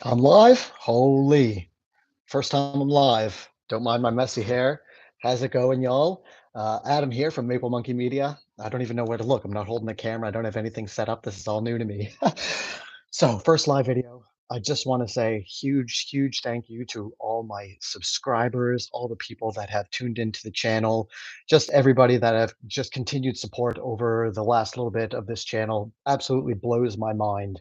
I'm live? Holy. First time I'm live. Don't mind my messy hair. How's it going, y'all? Adam here from Maple Monkey Media. I don't even know where to look. I'm not holding the camera. I don't have anything set up. This is all new to me. So, first live video. I just want to say huge, huge thank you to all my subscribers, all the people that have tuned into the channel, just everybody that have just continued support over the last little bit of this channel. Absolutely blows my mind.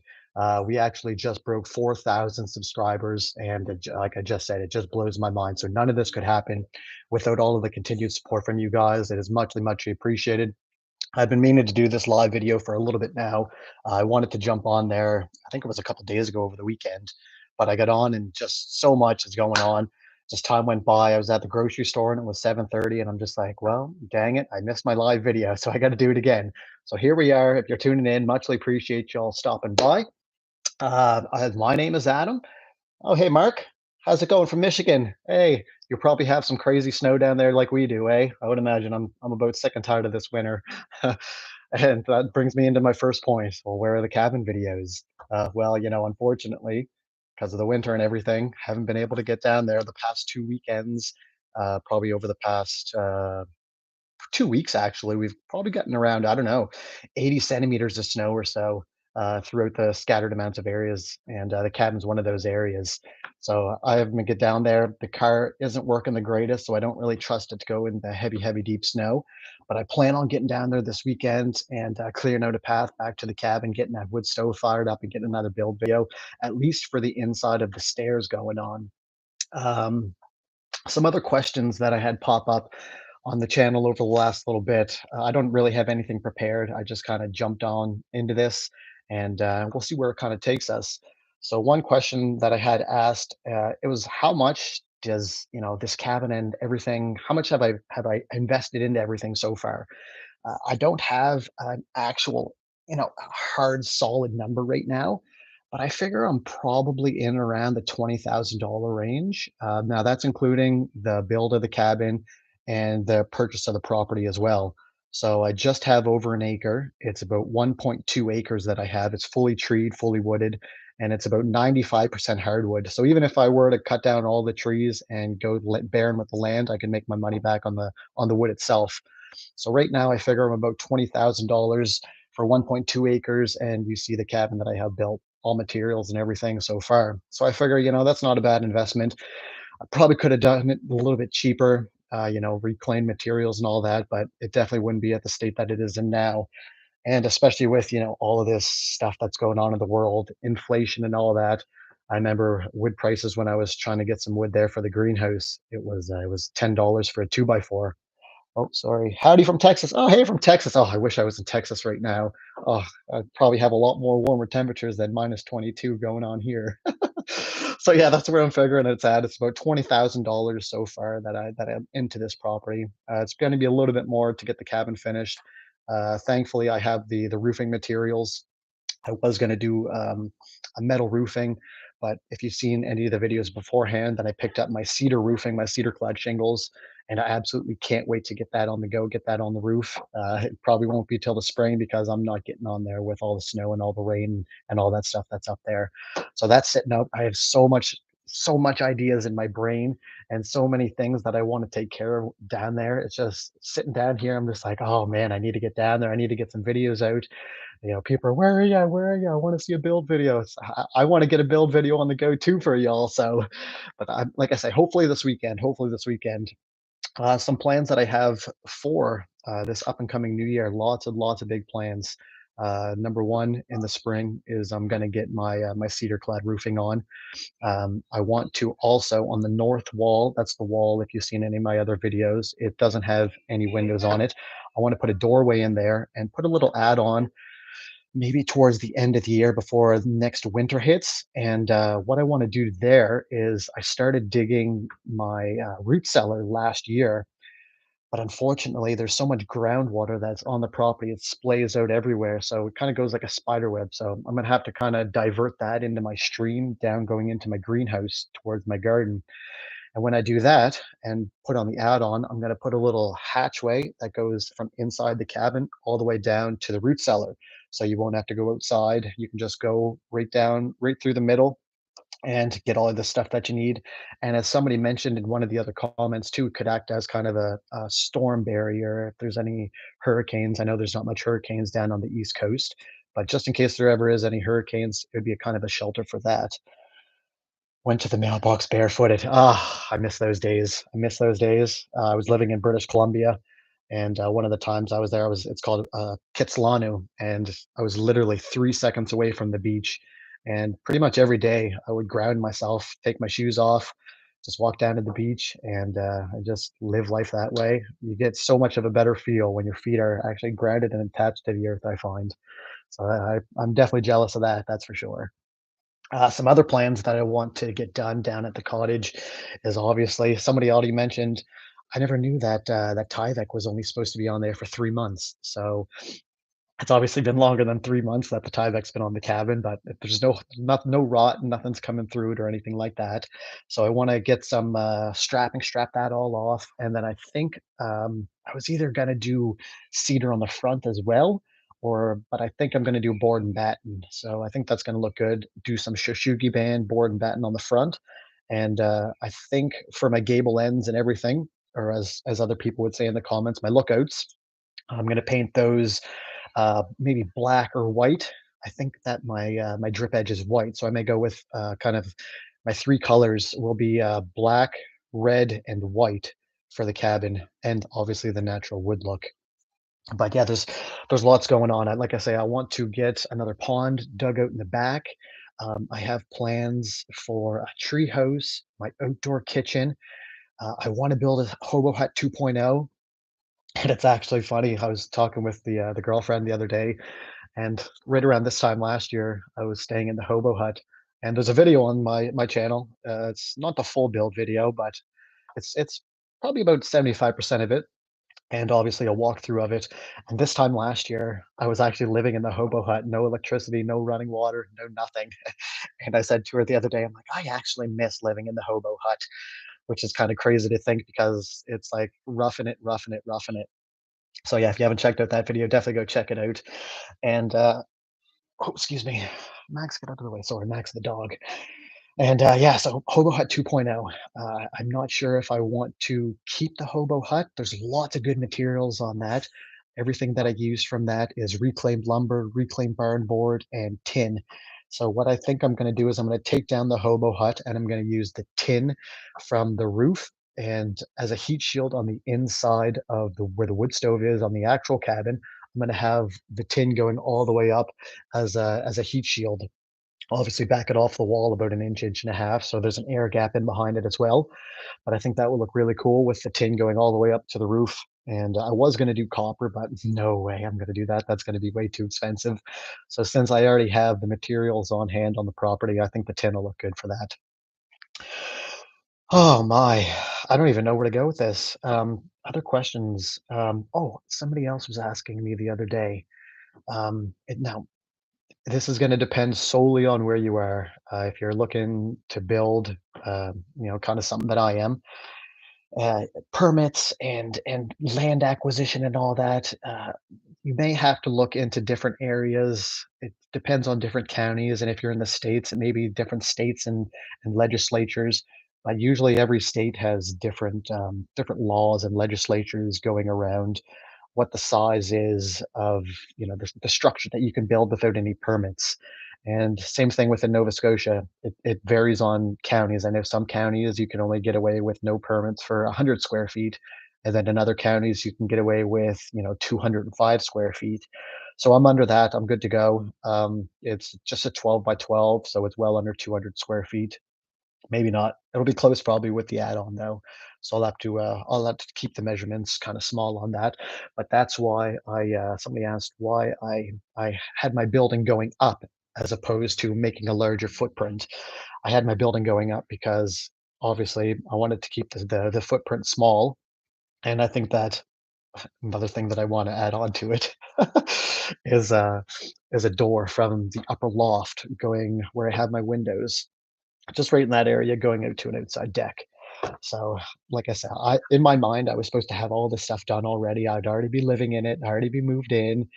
We actually just broke 4,000 subscribers, and like I just said, it just blows my mind. So none of this could happen without all of the continued support from you guys. It is muchly, muchly appreciated. I've been meaning to do this live video for a little bit now. I wanted to jump on there. I think it was a couple days ago over the weekend, but I got on and just so much is going on. Just time went by. I was at the grocery store and it was 7:30, and I'm just like, well, dang it, I missed my live video, so I got to do it again. So here we are. If you're tuning in, muchly appreciate y'all stopping by. My name is Adam. Oh, hey, Mark. How's it going from Michigan? Hey, you probably have some crazy snow down there like we do, eh? I would imagine I'm about sick and tired of this winter. And that brings me into my first point. Well, where are the cabin videos? Well, unfortunately, because of the winter and everything, haven't been able to get down there the past 2 weekends. Probably over the past 2 weeks, actually, we've probably gotten around, I don't know, 80 centimeters of snow or so throughout the scattered amounts of areas. And the cabin's one of those areas. So I haven't been get down there. The car isn't working the greatest, so I don't really trust it to go in the heavy, heavy, deep snow. But I plan on getting down there this weekend and clearing out a path back to the cabin, getting that wood stove fired up and getting another build video, at least for the inside of the stairs going on. Um, some other questions that I had pop up on the channel over the last little bit. I don't really have anything prepared. I just kind of jumped on into this, and we'll see where it kind of takes us. So one question that I had asked, it was how much does this cabin and everything? How much have I invested into everything so far? I don't have an actual, hard solid number right now, but I figure I'm probably in around the $20,000 range. Now that's including the build of the cabin and the purchase of the property as well. So I just have over an acre. It's about 1.2 acres that I have. It's fully treed, fully wooded, and it's about 95% hardwood. So even if I were to cut down all the trees and go barren with the land, I can make my money back on the wood itself. So right now, I figure I'm about $20,000 for 1.2 acres, and you see the cabin that I have built, all materials and everything so far. So I figure, that's not a bad investment. I probably could have done it a little bit cheaper, reclaimed materials and all that, but it definitely wouldn't be at the state that it is in now. And especially with all of this stuff that's going on in the world, inflation and all that. I remember wood prices when I was trying to get some wood there for the greenhouse. It was $10 for a 2x4. Oh, sorry. Howdy from Texas. Oh, hey, from Texas. Oh, I wish I was in Texas right now. Oh, I'd probably have a lot more warmer temperatures than minus 22 going on here. So yeah, that's where I'm figuring it's at. It's about $20,000 so far that I'm into this property. It's going to be a little bit more to get the cabin finished. Thankfully, I have the roofing materials. I was going to do a metal roofing, but if you've seen any of the videos beforehand, then I picked up my cedar roofing, my cedar clad shingles, and I absolutely can't wait to get that on the go, get that on the roof. It probably won't be till the spring because I'm not getting on there with all the snow and all the rain and all that stuff that's up there. So that's sitting out. I have so much ideas in my brain and so many things that I want to take care of down there. It's just sitting down here. I'm just like, oh man, I need to get down there. I need to get some videos out. People are, where are you? Where are you? I want to see a build video. I want to get a build video on the go too for y'all. So, but like I say, hopefully this weekend, some plans that I have for this up and coming new year. Lots of big plans. Number one in the spring is I'm going to get my cedar clad roofing on. I want to also on the north wall. That's the wall. If you've seen any of my other videos, it doesn't have any windows on it. I want to put a doorway in there and put a little add-on maybe towards the end of the year before next winter hits. And what I want to do there is I started digging my root cellar last year, but unfortunately, there's so much groundwater that's on the property, it splays out everywhere. So it kind of goes like a spider web. So I'm going to have to kind of divert that into my stream down going into my greenhouse towards my garden. And when I do that and put on the add-on, I'm going to put a little hatchway that goes from inside the cabin all the way down to the root cellar. So you won't have to go outside. You can just go right down, right through the middle, and get all of the stuff that you need. And as somebody mentioned in one of the other comments too, it could act as kind of a storm barrier if there's any hurricanes. I know there's not much hurricanes down on the East Coast, but just in case there ever is any hurricanes, it would be a kind of a shelter for that. Went to the mailbox barefooted. Ah, I miss those days. I miss those days. I was living in British Columbia, and one of the times I was there, I was it's called Kitsilano, and I was literally 3 seconds away from the beach. And pretty much every day, I would ground myself, take my shoes off, just walk down to the beach, and I just live life that way. You get so much of a better feel when your feet are actually grounded and attached to the earth. I find so. I'm definitely jealous of that. That's for sure. Some other plans that I want to get done down at the cottage is obviously somebody already mentioned. I never knew that that Tyvek was only supposed to be on there for 3 months. So it's obviously been longer than 3 months that the Tyvek's been on the cabin, but if there's no rot, nothing's coming through it or anything like that. So I wanna get some, strapping, strap that all off, and then I think, I was either gonna do cedar on the front as well, but I think I'm gonna do board and batten. So I think that's gonna look good. Do some Shoshugi band, board and batten on the front, and, I think for my gable ends and everything, or as other people would say in the comments, my lookouts, I'm gonna paint those maybe black or white. I think that my drip edge is white, so I may go with kind of my three colors will be black, red, and white for the cabin, and obviously the natural wood look. But yeah, there's lots going on. Like I say, I want to get another pond dug out in the back. I have plans for a tree house, my outdoor kitchen. I want to build a Hobo Hut 2.0. And it's actually funny. I was talking with the girlfriend the other day, and right around this time last year, I was staying in the Hobo Hut, and there's a video on my channel. It's not the full build video, but it's probably about 75% of it, and obviously a walkthrough of it. And this time last year, I was actually living in the Hobo Hut, no electricity, no running water, no nothing. And I said to her the other day, I'm like, I actually miss living in the Hobo Hut, which is kind of crazy to think because it's like roughing it, roughing it, roughing it. So yeah, if you haven't checked out that video, definitely go check it out. And oh, excuse me. Max, get out of the way. Sorry, Max the dog. And yeah, so Hobo Hut 2.0. I'm not sure if I want to keep the Hobo Hut. There's lots of good materials on that. Everything that I use from that is reclaimed lumber, reclaimed barn board, and tin. So what I think I'm going to do is I'm going to take down the Hobo Hut and I'm going to use the tin from the roof and as a heat shield on the inside of the where the wood stove is on the actual cabin. I'm going to have the tin going all the way up as a heat shield. Obviously, back it off the wall about an inch, inch and a half, so there's an air gap in behind it as well. But I think that will look really cool with the tin going all the way up to the roof. And I was going to do copper, but no way I'm going to do that. That's going to be way too expensive. So since I already have the materials on hand on the property, I think the tin will look good for that. Oh my, I don't even know where to go with this. Other questions. Oh, somebody else was asking me the other day. Now, this is gonna depend solely on where you are. If you're looking to build, kinda something that I am, uh, permits and land acquisition and all that, you may have to look into different areas. It depends on different counties, and if you're in the states, it may be different states and legislatures. But usually, every state has different laws and legislatures going around what the size is of the structure that you can build without any permits. And same thing within Nova Scotia. It varies on counties. I know some counties you can only get away with no permits for 100 square feet, and then in other counties you can get away with 205 square feet. So I'm under that. I'm good to go. It's just a 12 by 12, so it's well under 200 square feet. Maybe not. It'll be close probably with the add-on though. So I'll have to keep the measurements kind of small on that. But that's why somebody asked why I had my building going up as opposed to making a larger footprint. I had my building going up because obviously I wanted to keep the footprint small. And I think that another thing that I want to add on to it is uh is a door from the upper loft going where I have my windows just right in that area going out to an outside deck. So, like I said, I in my mind, I was supposed to have all this stuff done already. I'd already be living in it. I already be moved in.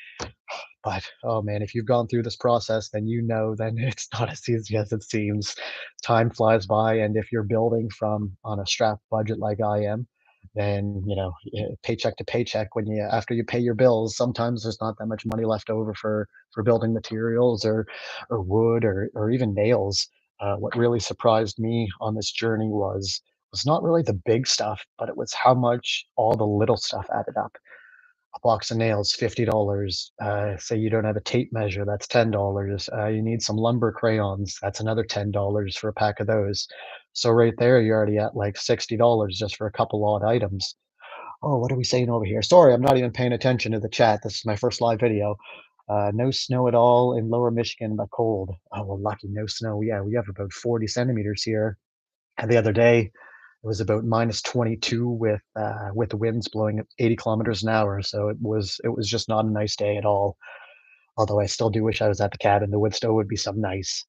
But, oh man, if you've gone through this process, then you know then it's not as easy as it seems. Time flies by, and if you're building from on a strapped budget like I am, then, paycheck to paycheck when you after you pay your bills, sometimes there's not that much money left over for building materials or wood or even nails. What really surprised me on this journey was not really the big stuff, but it was how much all the little stuff added up. A box of nails, $50. Say you don't have a tape measure, that's $10. You need some lumber crayons, that's another $10 for a pack of those. So right there, you're already at like $60 just for a couple odd items. Oh, what are we saying over here? Sorry, I'm not even paying attention to the chat. This is my first live video. No snow at all in lower Michigan, but cold. Oh, well, lucky, no snow. Yeah, we have about 40 centimeters here. And the other day, it was about -22 with the winds blowing at 80 kilometers an hour. So it was just not a nice day at all. Although I still do wish I was at the cabin. The wood stove would be some nice.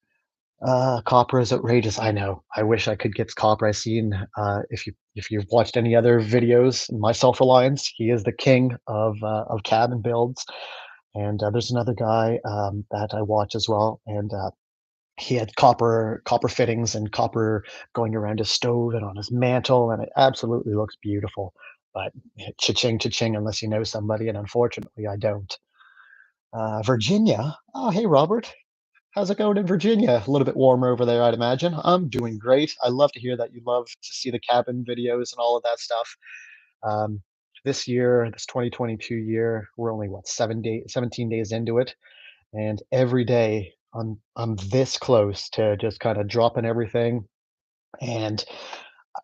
Copper is outrageous. I know. I wish I could get copper. I seen if you've watched any other videos, my self reliance, he is the king of cabin builds. And there's another guy that I watch as well, and he had copper fittings and copper going around his stove and on his mantle, and it absolutely looks beautiful. But cha-ching, cha-ching, unless you know somebody, and unfortunately, I don't. Virginia. Oh, hey, Robert. How's it going in Virginia? A little bit warmer over there, I'd imagine. I'm doing great. I love to hear that you love to see the cabin videos and all of that stuff. Um, this year, this 2022 year, we're only what 17 days into it, and every day I'm this close to just kind of dropping everything. And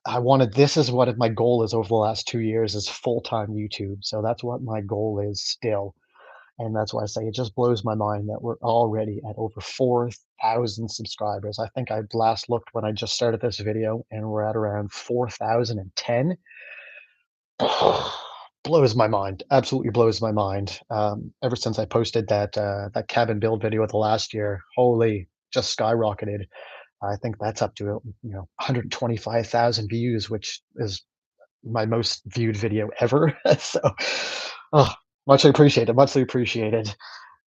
I wanted this is what my goal is over the last 2 years is full-time YouTube. So that's what my goal is still. And that's why I say it just blows my mind that we're already at over 4,000 subscribers. I think I last looked when I just started this video and we're at around 4,010. Blows my mind, absolutely blows my mind. Ever since I posted that cabin build video of the last year, holy, just skyrocketed. I think that's up to 125,000 views, which is my most viewed video ever. So, oh, muchly appreciated, muchly appreciated.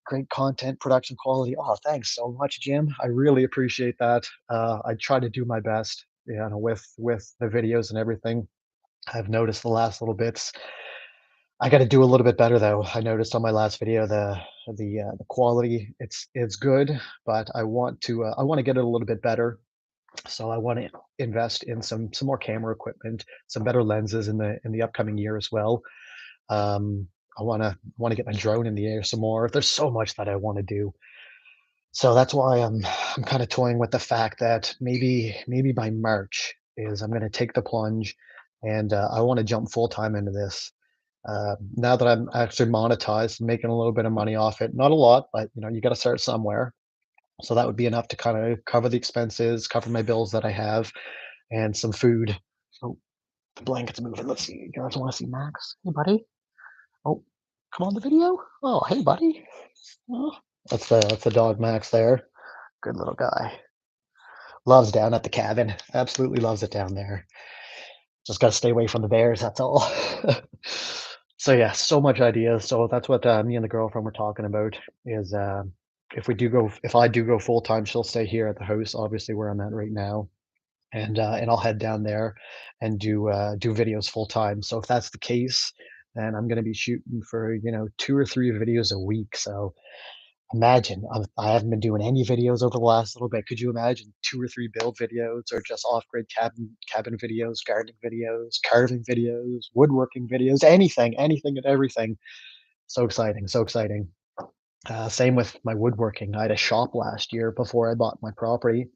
Great content production quality. Oh, thanks so much, Jim. I really appreciate that. I try to do my best, with the videos and everything. I've noticed the last little bits. I got to do a little bit better though. I noticed on my last video the quality it's good, but I want to get it a little bit better. So I want to invest in some more camera equipment, some better lenses in the upcoming year as well. I want to get my drone in the air some more. There's so much that I want to do. So that's why I'm kind of toying with the fact that maybe by March is I'm going to take the plunge, and I want to jump full time into this. Now that I'm actually monetized, making a little bit of money off it, not a lot, but you got to start somewhere. So that would be enough to kind of cover the expenses, cover my bills that I have, and some food. Oh, the blanket's moving. Let's see. You guys want to see Max? Hey, buddy. Oh, come on the video. Oh, hey, buddy. Oh, that's the dog Max there. Good little guy. Loves down at the cabin. Absolutely loves it down there. Just got to stay away from the bears. That's all. So yeah, so much ideas. So that's what me and the girlfriend were talking about. Is if I do go full time, she'll stay here at the house, obviously where I'm at right now, and I'll head down there and do videos full time. So if that's the case, then I'm going to be shooting for 2 or 3 videos a week. So imagine I haven't been doing any videos over the last little bit. Could you imagine 2 or 3 build videos or just off-grid cabin videos, gardening videos, carving videos, woodworking videos, anything and everything. So exciting, so exciting. Same with my woodworking. I had a shop last year before I bought my property,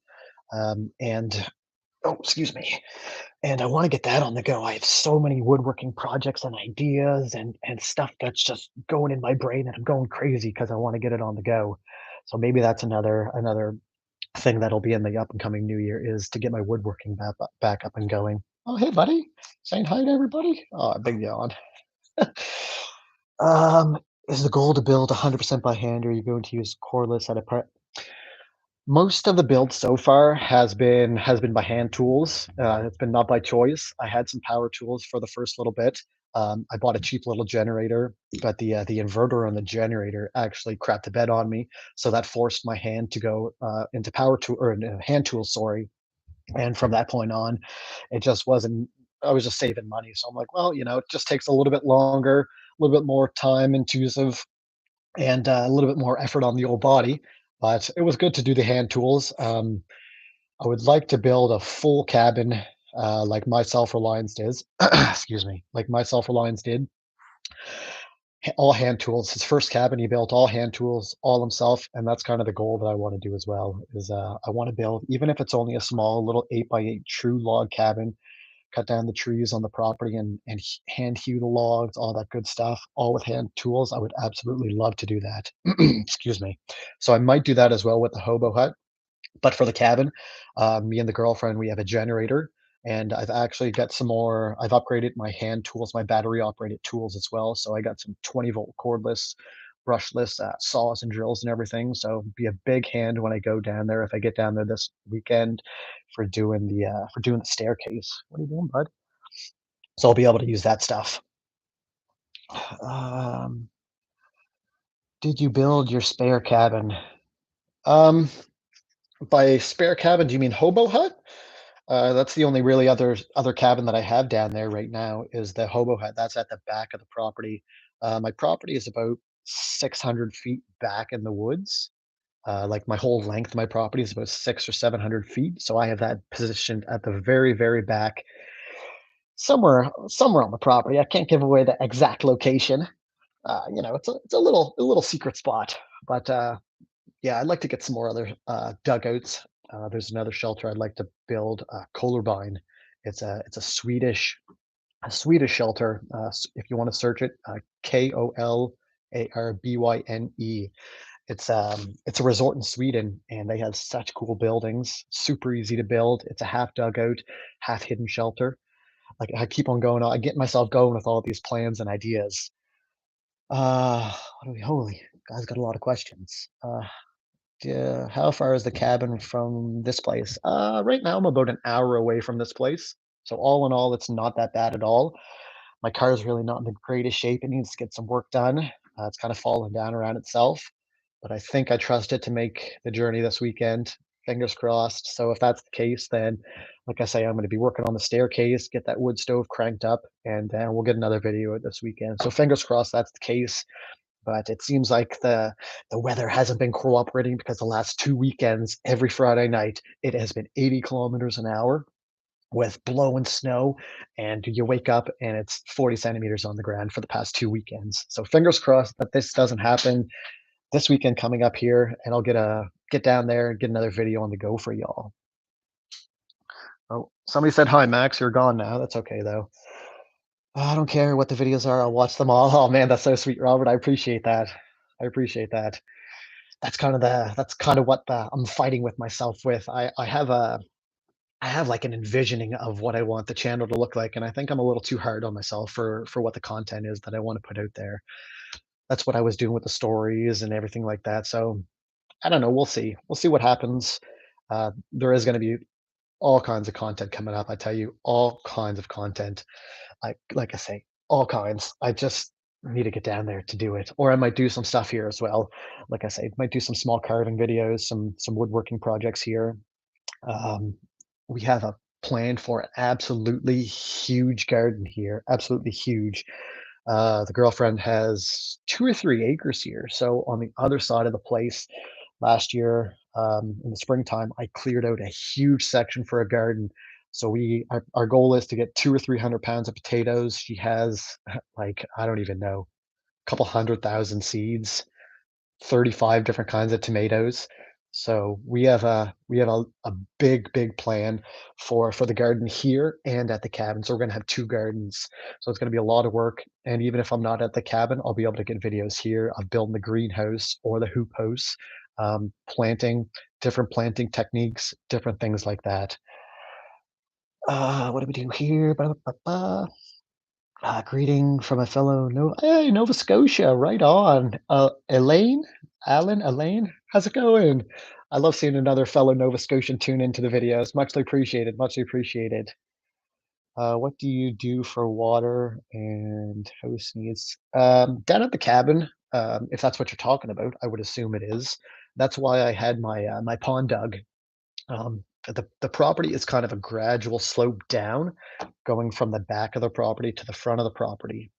and oh, excuse me. And I want to get that on the go. I have so many woodworking projects and ideas and stuff that's just going in my brain, and I'm going crazy because I want to get it on the go. So maybe that's another thing that'll be in the up and coming new year is to get my woodworking back up and going. Oh, hey, buddy. Saying hi to everybody. Oh, big yawn. Um, is the goal to build 100% by hand, or are you going to use cordless at a part? Most of the build so far has been by hand tools. It's been not by choice. I had some power tools for the first little bit. I bought a cheap little generator, but the inverter on the generator actually crapped the bed on me, so that forced my hand to go into power tool or into hand tools. Sorry, and from that point on, it just wasn't. I was just saving money, so I'm like, well, it just takes a little bit longer, a little bit more time intensive, and a little bit more effort on the old body. But it was good to do the hand tools. I would like to build a full cabin, like my self-reliance is. Excuse me, like my self-reliance did. All hand tools. His first cabin, he built all hand tools, all himself, and that's kind of the goal that I want to do as well. Is I want to build, even if it's only a small little 8x8 true log cabin, cut down the trees on the property and hand hew the logs, all that good stuff, all with hand tools. I would absolutely love to do that. Excuse me. So I might do that as well with the Hobo Hut. But for the cabin, me and the girlfriend, we have a generator, and I've actually got some more. I've upgraded my hand tools, my battery operated tools as well. So I got some 20-volt cordless, brushless saws and drills and everything. So be a big hand when I go down there. If I get down there this weekend for doing the staircase. What are you doing, bud? So I'll be able to use that stuff. Um, did you build your spare cabin? Um, by spare cabin, do you mean Hobo Hut? That's the only really other cabin that I have down there right now is the Hobo Hut. That's at the back of the property. My property is about 600 feet back in the woods. Like my whole length of my property is about 600 or 700 feet. So I have that positioned at the very, very back, somewhere on the property. I can't give away the exact location. It's a little secret spot. But yeah, I'd like to get some more other dugouts. There's another shelter I'd like to build, Kolarbine. It's a Swedish shelter. If you want to search it, Kolarbyne. It's a resort in Sweden, and they have such cool buildings. Super easy to build. It's a half dugout, half hidden shelter. Like I keep on going. I get myself going with all these plans and ideas. What are we? Holy, guys, got a lot of questions. Yeah, how far is the cabin from this place? Right now I'm about an hour away from this place. So all in all, it's not that bad at all. My car is really not in the greatest shape. It needs to get some work done. It's kind of fallen down around itself, but I think I trust it to make the journey this weekend. Fingers crossed. So if that's the case, then like I say, I'm going to be working on the staircase, get that wood stove cranked up, and then we'll get another video this weekend. So fingers crossed that's the case. But it seems like the weather hasn't been cooperating because the last 2 weekends, every Friday night, it has been 80 kilometers an hour with blowing snow, and you wake up and it's 40 centimeters on the ground for the past 2 weekends. So fingers crossed that this doesn't happen this weekend coming up here, and I'll get down there and get another video on the go for y'all. Oh, somebody said, "Hi, Max, you're gone now." That's okay, though. I don't care what the videos are, I'll watch them all. Oh, man, that's so sweet, Robert. I appreciate that. I appreciate that. That's kind of what I'm fighting with myself with. I have like an envisioning of what I want the channel to look like, and I think I'm a little too hard on myself for what the content is that I want to put out there. That's what I was doing with the stories and everything like that. So I don't know. We'll see. We'll see what happens. There is going to be all kinds of content coming up. I tell you, all kinds of content. Like I say, all kinds. I just need to get down there to do it, or I might do some stuff here as well. Like I say, might do some small carving videos, some woodworking projects here. Um, we have a plan for an absolutely huge garden here, absolutely huge. The girlfriend has 2 or 3 acres here. So on the other side of the place, last year in the springtime, I cleared out a huge section for a garden. So our goal is to get 200 or 300 pounds of potatoes. She has like I don't even know, a couple 100,000 seeds, 35 different kinds of tomatoes. So we have a big plan for the garden here and at the cabin. So we're gonna have 2 gardens. So it's gonna be a lot of work. And even if I'm not at the cabin, I'll be able to get videos here of building the greenhouse or the hoop house, planting, different planting techniques, different things like that. What do we do here? Ba, ba, ba. Greeting from a fellow Hey, Nova Scotia, right on. Elaine? Elaine? How's it going? I love seeing another fellow Nova Scotian tune into the videos. Muchly appreciated, muchly appreciated. What do you do for water and house needs? Down at the cabin, if that's what you're talking about, I would assume it is. That's why I had my pond dug. The property is kind of a gradual slope down, going from the back of the property to the front of the property,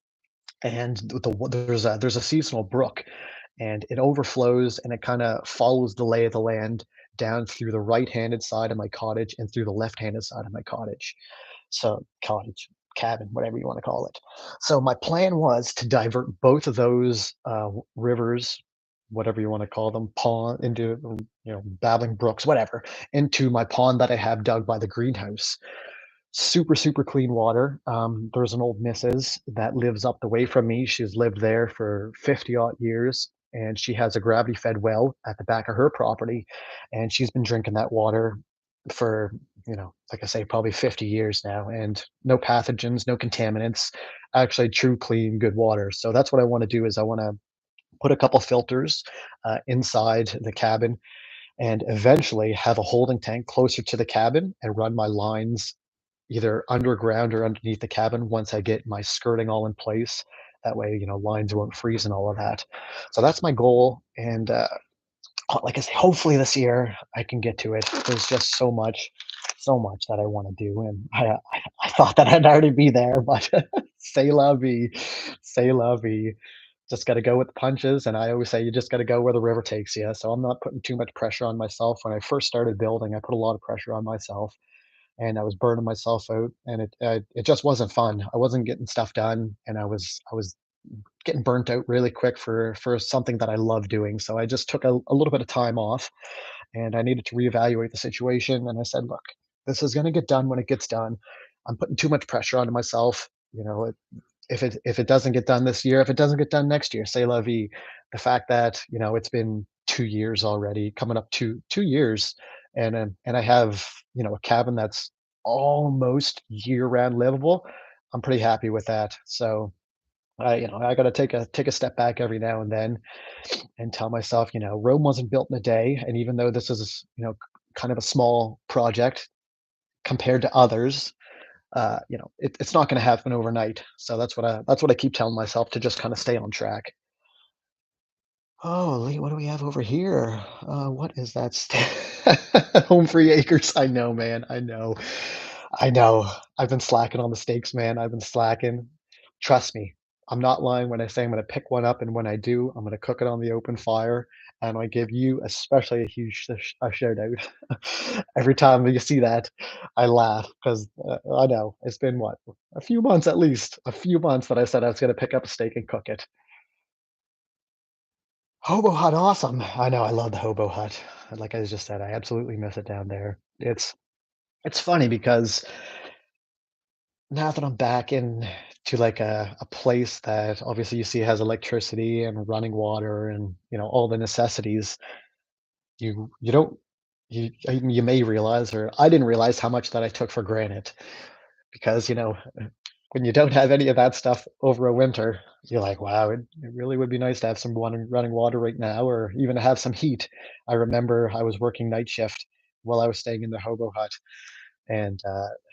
and there's a seasonal brook, and it overflows and it kind of follows the lay of the land down through the right-handed side of my cottage and through the left-handed side of my cottage. So cottage, cabin, whatever you want to call it. So my plan was to divert both of those rivers, whatever you want to call them, pond into babbling brooks, whatever, into my pond that I have dug by the greenhouse. Super, super clean water. There's an old missus that lives up the way from me. She's lived there for 50 odd years, and she has a gravity fed well at the back of her property. And she's been drinking that water for, like I say, probably 50 years now, and no pathogens, no contaminants, actually true, clean, good water. So that's what I want to do is I want to put a couple filters inside the cabin and eventually have a holding tank closer to the cabin and run my lines either underground or underneath the cabin once I get my skirting all in place. That way, lines won't freeze and all of that. So that's my goal. And like I say, hopefully this year I can get to it. There's just so much that I want to do. And I thought that I'd already be there, but say la vie, say la vie. Just got to go with the punches. And I always say you just got to go where the river takes you. So I'm not putting too much pressure on myself. When I first started building, I put a lot of pressure on myself and I was burning myself out, and it just wasn't fun. I wasn't getting stuff done, and I was getting burnt out really quick for something that I love doing. So I just took a little bit of time off, and I needed to reevaluate the situation. And I said, look, this is going to get done when it gets done. I'm putting too much pressure onto myself. If it doesn't get done this year, if it doesn't get done next year, say la vie. The fact that it's been 2 years already, coming up to 2 years, and I have a cabin that's almost year round livable. I'm pretty happy with that. So I got to take a step back every now and then and tell myself, Rome wasn't built in a day, and even though this is kind of a small project compared to others, it's not going to happen overnight. So that's what I keep telling myself to just kind of stay on track. Oh, Lee, what do we have over here? What is that? Home free acres. I know, man. I know. I know. I've been slacking on the steaks, man. I've been slacking. Trust me, I'm not lying when I say I'm going to pick one up, and when I do, I'm going to cook it on the open fire, and I give you especially a huge a shout out. Every time you see that, I laugh because I know it's been what, a few months at least, a few months that I said I was going to pick up a steak and cook it. Hobo Hut, awesome. I know, I love the Hobo Hut. Like I just said, I absolutely miss it down there. It's funny because now that I'm back in to like a place that obviously you see has electricity and running water and all the necessities, you don't you may realize, or I didn't realize how much that I took for granted because when you don't have any of that stuff over a winter, you're like, wow, it really would be nice to have some running water right now, or even to have some heat. I remember I was working night shift while I was staying in the Hobo Hut, and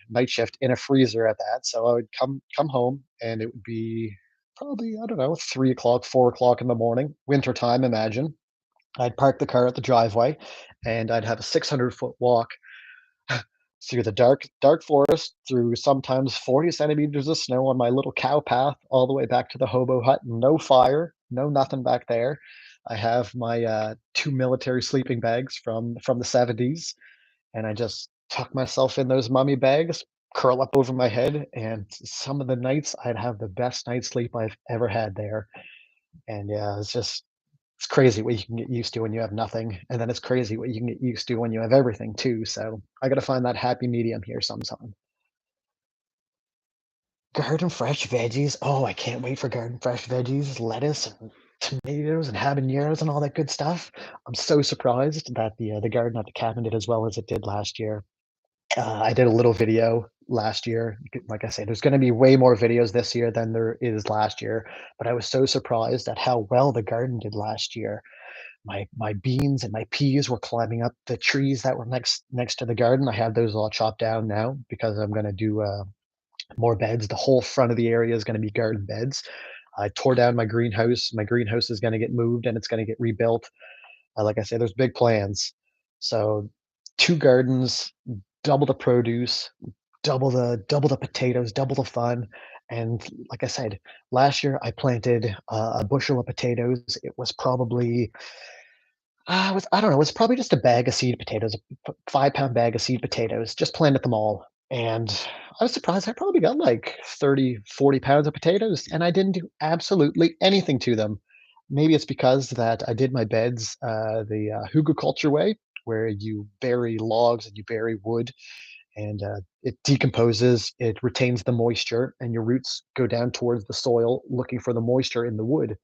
night shift in a freezer at that. So I would come home, and it would be probably, I don't know, 3 o'clock, 4 o'clock in the morning, winter time. Imagine I'd park the car at the driveway, and I'd have a 600-foot walk through the dark forest, through sometimes 40 centimeters of snow on my little cow path, all the way back to the Hobo Hut. No fire, no nothing back there. I have my two military sleeping bags from the 70s, and I just tuck myself in those mummy bags, curl up over my head, and some of the nights I'd have the best night's sleep I've ever had there. And yeah, it's crazy what you can get used to when you have nothing, and then it's crazy what you can get used to when you have everything too. So I got to find that happy medium here sometime. Garden fresh veggies. Oh, I can't wait for garden fresh veggies, lettuce and tomatoes and habaneros and all that good stuff. I'm so surprised that the garden at the cabin did as well as it did last year. I did a little video last year. Like I said, there's going to be way more videos this year than there is last year, but I was so surprised at how well the garden did last year. My beans and my peas were climbing up the trees that were next to the garden. I have those all chopped down now because I'm gonna do more beds. The whole front of the area is gonna be garden beds. I tore down my greenhouse. My greenhouse is gonna get moved and it's gonna get rebuilt. Like I said, there's big plans. So 2 gardens, double the produce, double the potatoes, double the fun. And like I said, last year I planted a bushel of potatoes. It was probably I don't know, it was probably just a bag of seed potatoes, a 5-pound bag of seed potatoes, just planted them all, and I was surprised I probably got, like, 30, 40 pounds of potatoes, and I didn't do absolutely anything to them. Maybe it's because that I did my beds, the, hugelkultur way, where you bury logs and you bury wood, and, it decomposes, it retains the moisture, and your roots go down towards the soil looking for the moisture in the wood.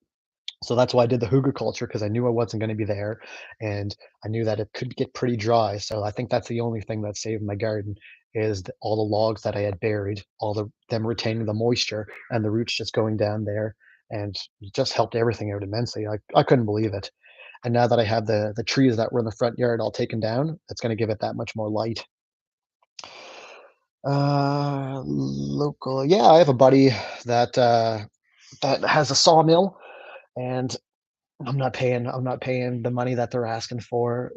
So that's why I did the hygge culture because I knew I wasn't gonna be there, and I knew that it could get pretty dry, so I think that's the only thing that saved my garden is all the logs that I had buried, all them retaining the moisture and the roots just going down there, and it just helped everything out immensely. I couldn't believe it, and now that I have the trees that were in the front yard all taken down, it's gonna give it that much more light. Local yeah, I have a buddy that, that has a sawmill, and I'm not paying the money that they're asking for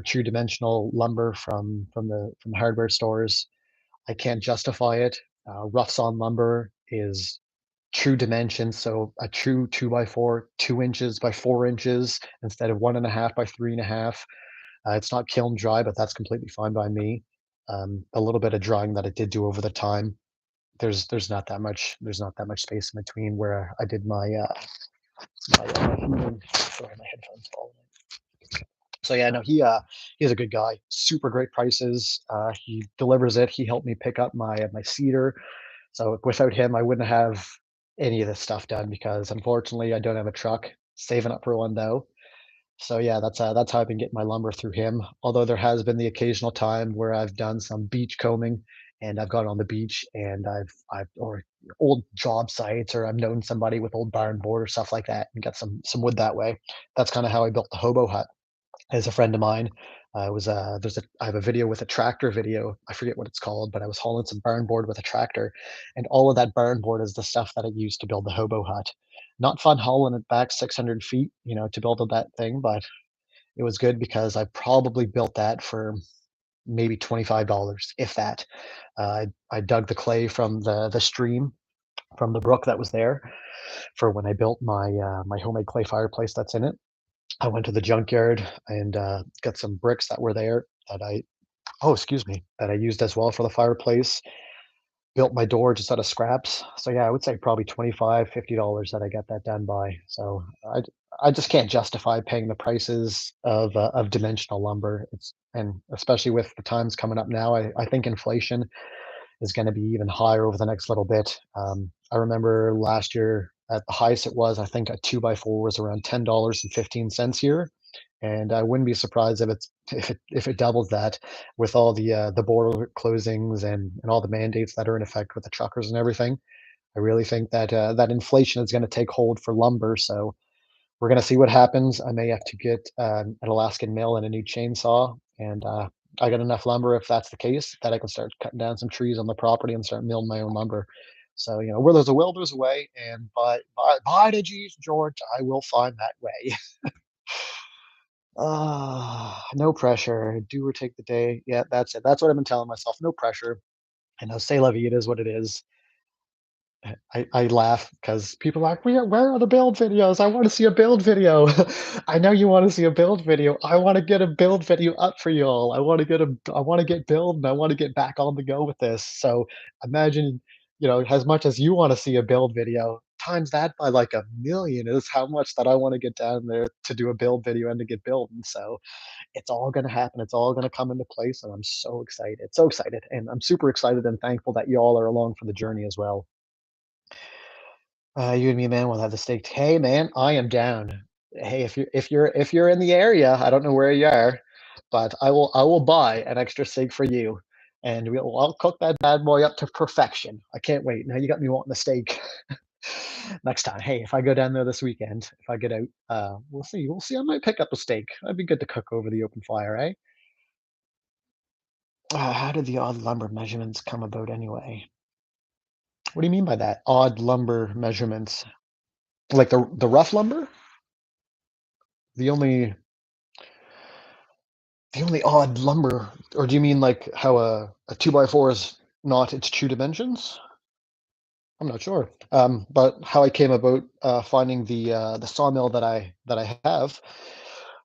true dimensional lumber from the hardware stores. I can't justify it. Rough sawn lumber is true dimensions, so a true 2 by 4, 2 inches by 4 inches instead of 1.5 by 3.5. It's not kiln dry, but that's completely fine by me. A little bit of drying that I did do over the time. There's not that much space in between where I did my heating. Sorry, my headphones falling. So yeah, no, he's a good guy. Super great prices. He delivers it. He helped me pick up my cedar. So without him, I wouldn't have any of this stuff done because unfortunately I don't have a truck. Saving up for one though. So yeah, that's how I've been getting my lumber through him. Although there has been the occasional time where I've done some beach combing and I've gone on the beach and I've or old job sites or I've known somebody with old barn board or stuff like that and got some wood that way. That's kind of how I built the hobo hut. As a friend of mine, was I have a video with a tractor video. I forget what it's called, but I was hauling some barn board with a tractor, and all of that barn board is the stuff that I used to build the hobo hut. Not fun hauling it back 600 feet, to build that thing, but it was good because I probably built that for maybe $25, if that. I dug the clay from the stream from the brook that was there for when I built my homemade clay fireplace that's in it. I went to the junkyard and got some bricks that were there that I used as well for the fireplace. Built my door just out of scraps. So yeah, I would say probably 25, $50 that I got that done by. So I just can't justify paying the prices of dimensional lumber. It's and especially with the times coming up now, I think inflation is going to be even higher over the next little bit. I remember last year at the highest it was, I think a 2 by 4 was around $10.15 here, and I wouldn't be surprised if it doubles that with all the border closings and all the mandates that are in effect with the truckers and everything. I really think that that inflation is going to take hold for lumber. So we're gonna see what happens. I may have to get an Alaskan mill and a new chainsaw, and I got enough lumber if that's the case that I can start cutting down some trees on the property and start milling my own lumber. So where there's a will, there's a way, and by the G's, George, I will find that way. No pressure. Do or take the day. Yeah, that's it. That's what I've been telling myself. No pressure. I know, say la vie. It is what it is. I laugh because people are like, where are the build videos? I want to see a build video. I know you want to see a build video. I want to get a build video up for y'all. I want to get build and I want to get back on the go with this. So imagine, as much as you want to see a build video, times that by like a million is how much that I want to get down there to do a build video and to get building. So it's all gonna happen. It's all gonna come into place, and I'm so excited. So excited. And I'm super excited and thankful that y'all are along for the journey as well. You and me, man, we'll have the steak. Hey, man, I am down. Hey, if you're in the area, I don't know where you are, but I will buy an extra steak for you, and I'll cook that bad boy up to perfection. I can't wait. Now you got me wanting a steak. Next time, hey, if I go down there this weekend, if I get out, we'll see. We'll see. I might pick up a steak. That'd be good to cook over the open fire, eh? How did the odd lumber measurements come about anyway? What do you mean by that? Odd lumber measurements? Like the rough lumber? The only the only odd lumber, or do you mean like how a two by four is not its true dimensions? I'm not sure. But how I came about finding the sawmill that I have,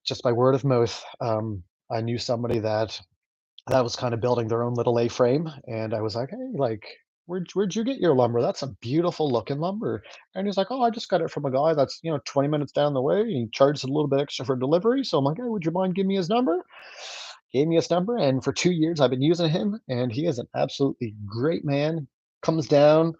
just by word of mouth. I knew somebody that was kind of building their own little A-frame, and I was like, "Hey, like, where'd you get your lumber? That's some beautiful looking lumber." And he's like, "Oh, I just got it from a guy that's 20 minutes down the way, and he charges a little bit extra for delivery." So I'm like, "Hey, would you mind giving me his number?" Gave me his number, and for 2 years I've been using him, and he is an absolutely great man. Comes down,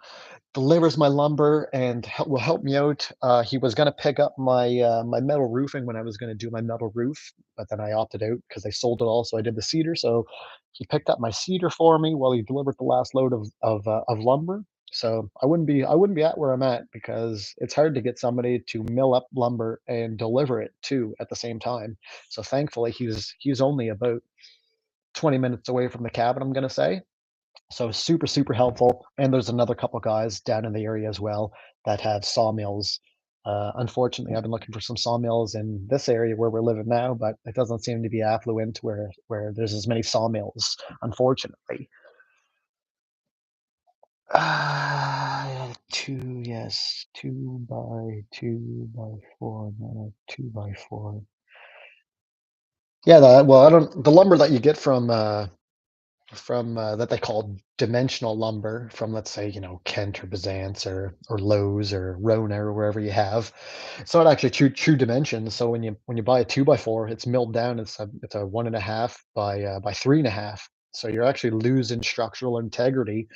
delivers my lumber and will help me out. He was going to pick up my metal roofing when I was going to do my metal roof, but then I opted out because they sold it all. So I did the cedar. So he picked up my cedar for me while he delivered the last load of lumber. So I wouldn't be at where I'm at because it's hard to get somebody to mill up lumber and deliver it too at the same time. So thankfully he's only about 20 minutes away from the cabin, I'm going to say, so super, super helpful. And there's another couple guys down in the area as well that have sawmills. Unfortunately, I've been looking for some sawmills in this area where we're living now, but it doesn't seem to be affluent where there's as many sawmills, unfortunately. Two, yes, two by four, no, two by four. Yeah, well, I don't. The lumber that you get from that they call dimensional lumber from, let's say, Kent or Byzance or Lowe's or Rona or wherever you have. It's not actually true dimensions. So when you buy a two by four, it's milled down. It's a 1.5 by 3.5. So you're actually losing structural integrity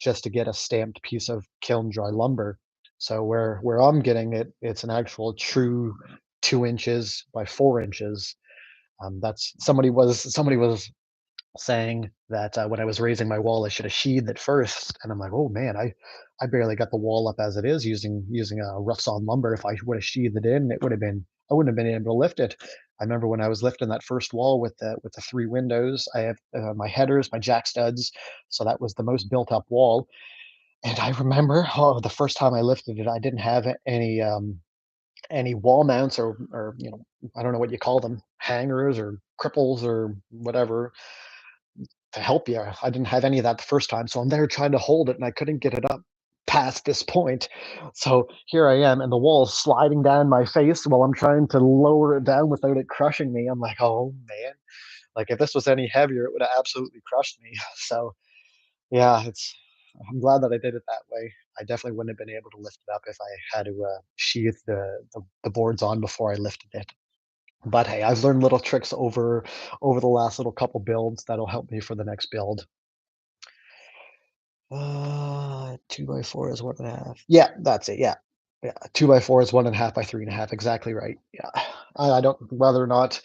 just to get a stamped piece of kiln dry lumber. So where I'm getting it, it's an actual true 2 inches by 4 inches. That's somebody was saying that when I was raising my wall, I should have sheathed it first. And I'm like, oh man, I barely got the wall up as it is using a rough sawn lumber. If I would have sheathed it in, it would have been I wouldn't have been able to lift it. I remember when I was lifting that first wall with the three windows. I have my headers, my jack studs, so that was the most built up wall. And I remember, oh, the first time I lifted it, I didn't have any wall mounts or I don't know what you call them, hangers or cripples or whatever to help you. I didn't have any of that the first time, so I'm there trying to hold it, and I couldn't get it up past this point. So here I am, and the wall's sliding down my face while I'm trying to lower it down without it crushing me. I'm like, oh man, like if this was any heavier, it would have absolutely crushed me. So yeah, it's. I'm glad that I did it that way. I definitely wouldn't have been able to lift it up if I had to sheath the boards on before I lifted it. But hey, I've learned little tricks over the last little couple builds that'll help me for the next build. 2 by 4 is 1.5. Yeah, that's it, yeah. Yeah, 2 by 4 is 1.5 by 3.5, exactly right, yeah. I don't whether or not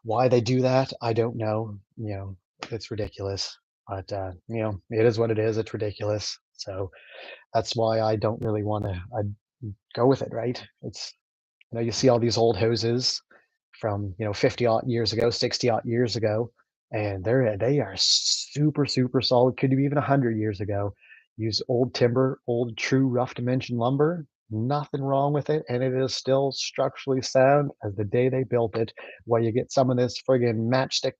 why they do that, I don't know, it's ridiculous, but, it is what it is, it's ridiculous, so that's why I don't really wanna I go with it, right? You see all these old houses from 50 odd years ago, 60 odd years ago, and they are super super solid. Could be even 100 years ago. Use old timber, old true rough dimension lumber. Nothing wrong with it, and it is still structurally sound as the day they built it. While you get some of this friggin' matchstick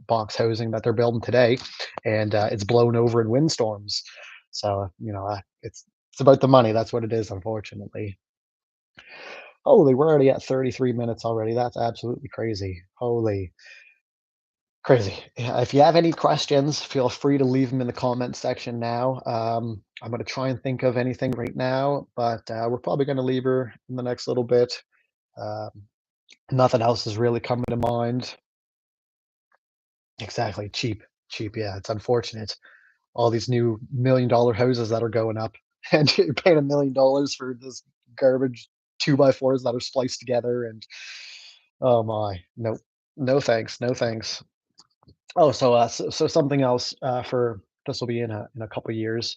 box housing that they're building today, and it's blown over in windstorms. So it's about the money. That's what it is, unfortunately. Holy, we're already at 33 minutes already. That's absolutely crazy. Holy crazy. Yeah, if you have any questions, feel free to leave them in the comment section now. I'm going to try and think of anything right now, but we're probably going to leave her in the next little bit. Um, Nothing else is really coming to mind. Exactly. Cheap. Cheap. Yeah, it's unfortunate. All these new $1 million houses that are going up, and you're paying $1 million for this garbage two by fours that are spliced together. And oh my, no, no thanks, no thanks. Oh, so something else for this will be in a couple years.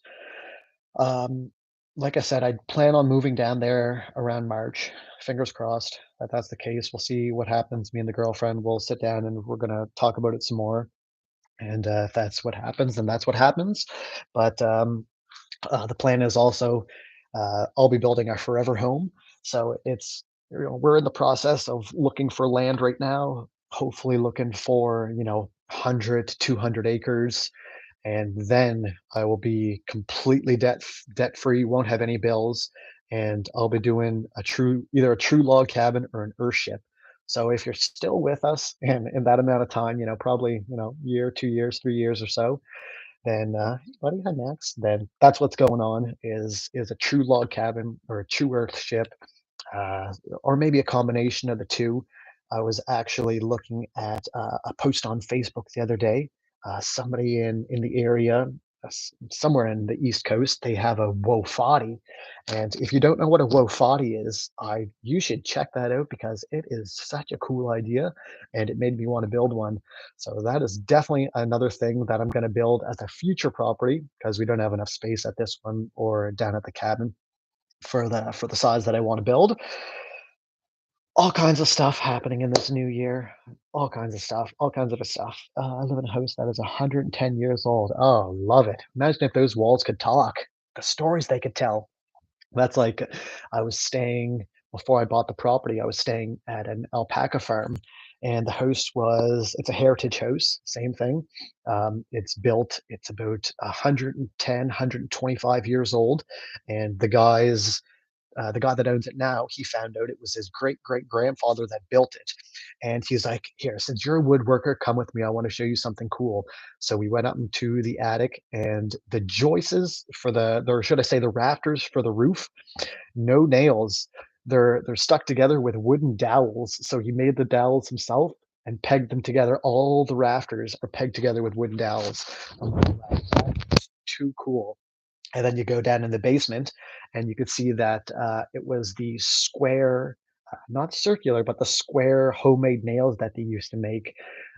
Like I said, I plan on moving down there around March. Fingers crossed that that's the case. We'll see what happens. Me and the girlfriend will sit down and we're gonna talk about it some more. And if that's what happens, then that's what happens. But the plan is also I'll be building our forever home. So it's we're in the process of looking for land right now. Hopefully, looking for 100 to 200 acres, and then I will be completely debt free, won't have any bills, and I'll be doing either a true log cabin or an earth ship. So if you're still with us and in that amount of time, probably year, 2 years, 3 years or so, then buddy, hi Max. Then that's what's going on is a true log cabin or a true earth ship, uh, or maybe a combination of the two. I was actually looking at a post on Facebook the other day. Somebody in the area, somewhere in the East Coast, they have a wofati, and if you don't know what a wofati is, I you should check that out because it is such a cool idea, and it made me want to build one. So that is definitely another thing that I'm going to build as a future property because we don't have enough space at this one or down at the cabin for the size that I want to build. All kinds of stuff happening in this new year. All kinds of stuff. All kinds of stuff. I live in a house that is 110 years old. Oh, love it. Imagine if those walls could talk. The stories they could tell. That's like I was staying before I bought the property. I was staying at an alpaca farm, and the house it's a heritage house. Same thing. It's built. It's about 110, 125 years old, and the guy that owns it now, he found out it was his great great grandfather that built it. And he's like, here, since you're a woodworker, come with me. I want to show you something cool. So we went up into the attic, and the joists for or should I say the rafters for the roof, no nails. They're stuck together with wooden dowels. So he made the dowels himself and pegged them together. All the rafters are pegged together with wooden dowels. I'm like, wow, that's too cool. And then you go down in the basement, and you could see that it was the square, not circular, but the square homemade nails that they used to make.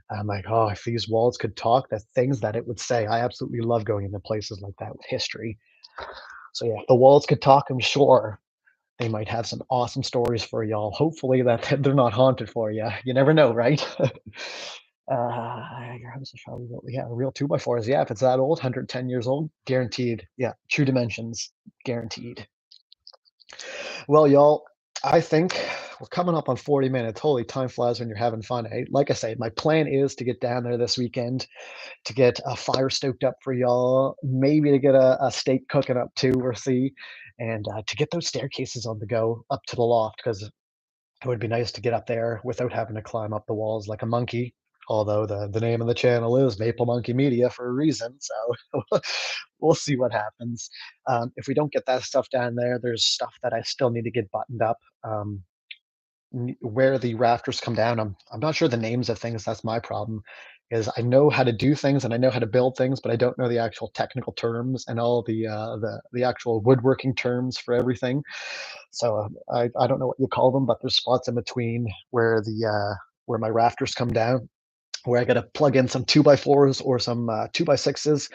I'm like, oh, if these walls could talk, the things that it would say. I absolutely love going into places like that with history. So yeah, if the walls could talk, I'm sure they might have some awesome stories for y'all. Hopefully that they're not haunted for you. You never know, right? Your house is probably built, yeah, real two by fours. Yeah, if it's that old, 110 years old, guaranteed. Yeah, true dimensions, guaranteed. Well, y'all, I think we're coming up on 40 minutes. Holy, time flies when you're having fun. Like I say, my plan is to get down there this weekend to get a fire stoked up for y'all, maybe to get a steak cooking up too, or see, and to get those staircases on the go up to the loft because it would be nice to get up there without having to climb up the walls like a monkey. Although the name of the channel is Maple Monkey Media for a reason, so we'll see what happens. If we don't get that stuff down there, there's stuff that I still need to get buttoned up. Where the rafters come down, I'm not sure the names of things. That's my problem. Is I know how to do things and I know how to build things, but I don't know the actual technical terms and all the actual woodworking terms for everything. So I don't know what you call them, but there's spots in between where my rafters come down, where I got to plug in some two by fours or some two by sixes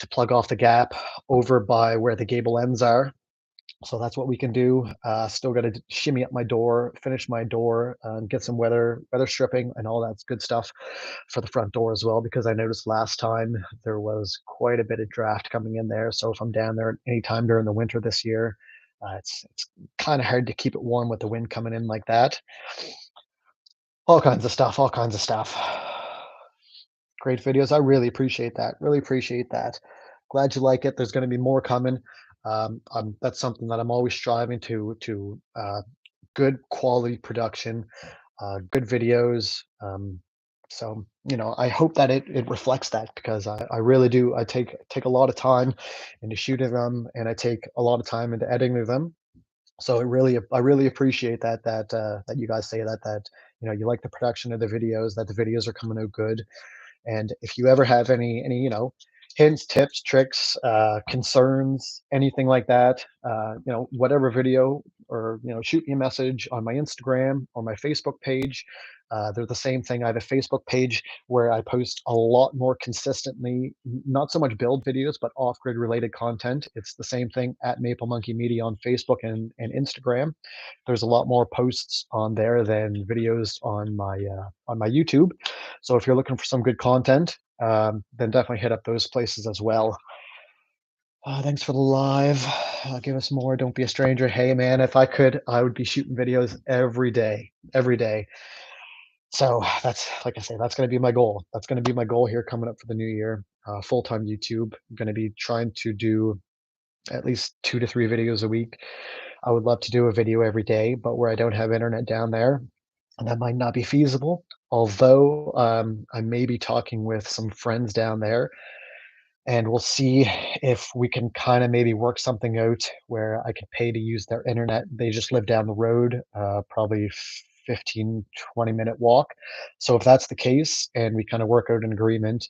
to plug off the gap over by where the gable ends are. So that's what we can do. Still got to shimmy up my door, finish my door, get some weather stripping and all that good stuff for the front door as well. Because I noticed last time there was quite a bit of draft coming in there. So if I'm down there anytime during the winter this year, it's kind of hard to keep it warm with the wind coming in like that. All kinds of stuff. All kinds of stuff. Great videos. I really appreciate that. Really appreciate that. Glad you like it. There's going to be more coming. That's something that I'm always striving to good quality production, good videos. So I hope that it reflects that because I really do. I take a lot of time into shooting them, and I take a lot of time into editing them. So I really appreciate that you guys say that you like the production of the videos, that the videos are coming out good. And if you ever have any hints, tips, tricks, concerns, anything like that, whatever video, or shoot me a message on my Instagram or my Facebook page. They're the same thing. I have a Facebook page where I post a lot more consistently, not so much build videos, but off-grid related content. It's the same thing at Maple Monkey Media on Facebook and Instagram. There's a lot more posts on there than videos on my YouTube. So if you're looking for some good content, then definitely hit up those places as well. Thanks for the live. Give us more. Don't be a stranger. Hey, man, if I could, I would be shooting videos every day, every day. So that's, like I say, that's going to be my goal. That's going to be my goal here coming up for the new year. Full-time YouTube. I'm going to be trying to do at least 2 to 3 videos a week. I would love to do a video every day, but where I don't have internet down there, and that might not be feasible. Although I may be talking with some friends down there, and we'll see if we can kind of maybe work something out where I could pay to use their internet. They just live down the road, probably 15, 20-minute walk. So if that's the case and we kind of work out an agreement,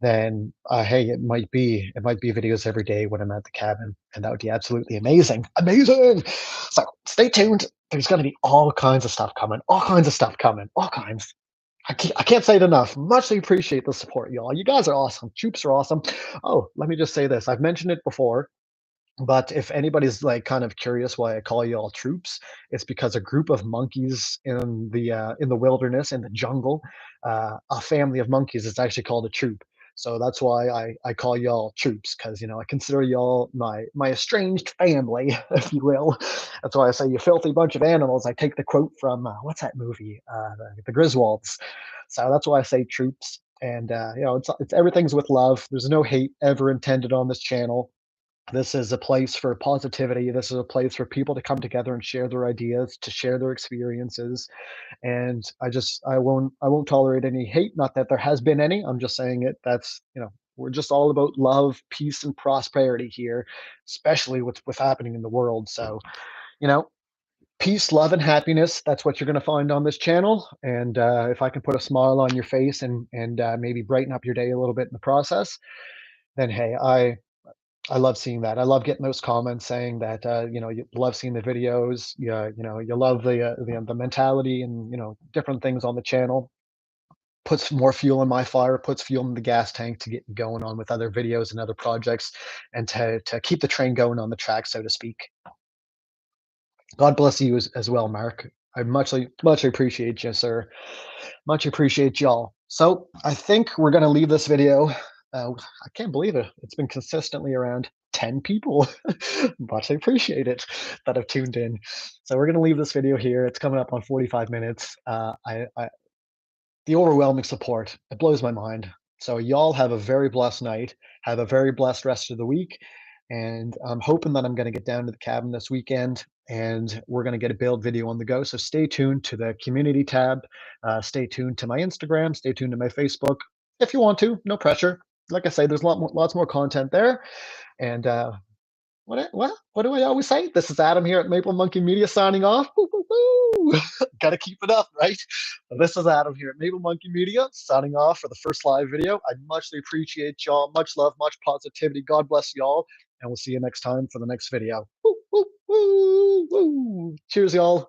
then hey, it might be videos every day when I'm at the cabin, and that would be absolutely amazing, amazing. So stay tuned. There's going to be all kinds of stuff coming, all kinds of stuff coming, all kinds. I can't say it enough. Muchly appreciate the support, y'all. You guys are awesome. Troops are awesome. Oh, let me just say this. I've mentioned it before, but if anybody's like kind of curious why I call you all troops, it's because a group of monkeys in the wilderness, in the jungle, a family of monkeys is actually called a troop. So that's why I call y'all troops, because I consider y'all my estranged family, if you will. That's why I say you filthy bunch of animals. I take the quote from what's that movie, the Griswolds. So that's why I say troops. And it's everything's with love. There's no hate ever intended on this channel. This is a place for positivity. This is a place for people to come together and share their ideas, to share their experiences. And I won't tolerate any hate. Not that there has been any. I'm just saying it. We're just all about love, peace, and prosperity here, especially what's happening in the world. So, you know, peace, love, and happiness. That's what you're going to find on this channel. And if I can put a smile on your face and maybe brighten up your day a little bit in the process, then hey, I love seeing that. I love getting those comments saying that you love seeing the videos. Yeah, you love the mentality and different things on the channel. Puts more fuel in my fire. Puts fuel in the gas tank to get going on with other videos and other projects, and to keep the train going on the track, so to speak. God bless you as well, Mark. I much appreciate you, sir. Much appreciate y'all. So I think we're gonna leave this video. I can't believe it. It's been consistently around 10 people. Much I appreciate it that have tuned in. So we're gonna leave this video here. It's coming up on 45 minutes. The overwhelming support, it blows my mind. So y'all have a very blessed night. Have a very blessed rest of the week. And I'm hoping that I'm going to get down to the cabin this weekend and we're going to get a build video on the go. So stay tuned to the community tab. Stay tuned to my Instagram. Stay tuned to my Facebook. If you want to, no pressure. Like I say, there's lots more content there. And what do I always say? This is Adam here at Maple Monkey Media signing off. Woo, woo, woo. Gotta keep it up, right? This is Adam here at Maple Monkey Media signing off for the first live video. I muchly appreciate y'all. Much love, much positivity. God bless y'all. And we'll see you next time for the next video. Woo, woo, woo, woo. Cheers, y'all.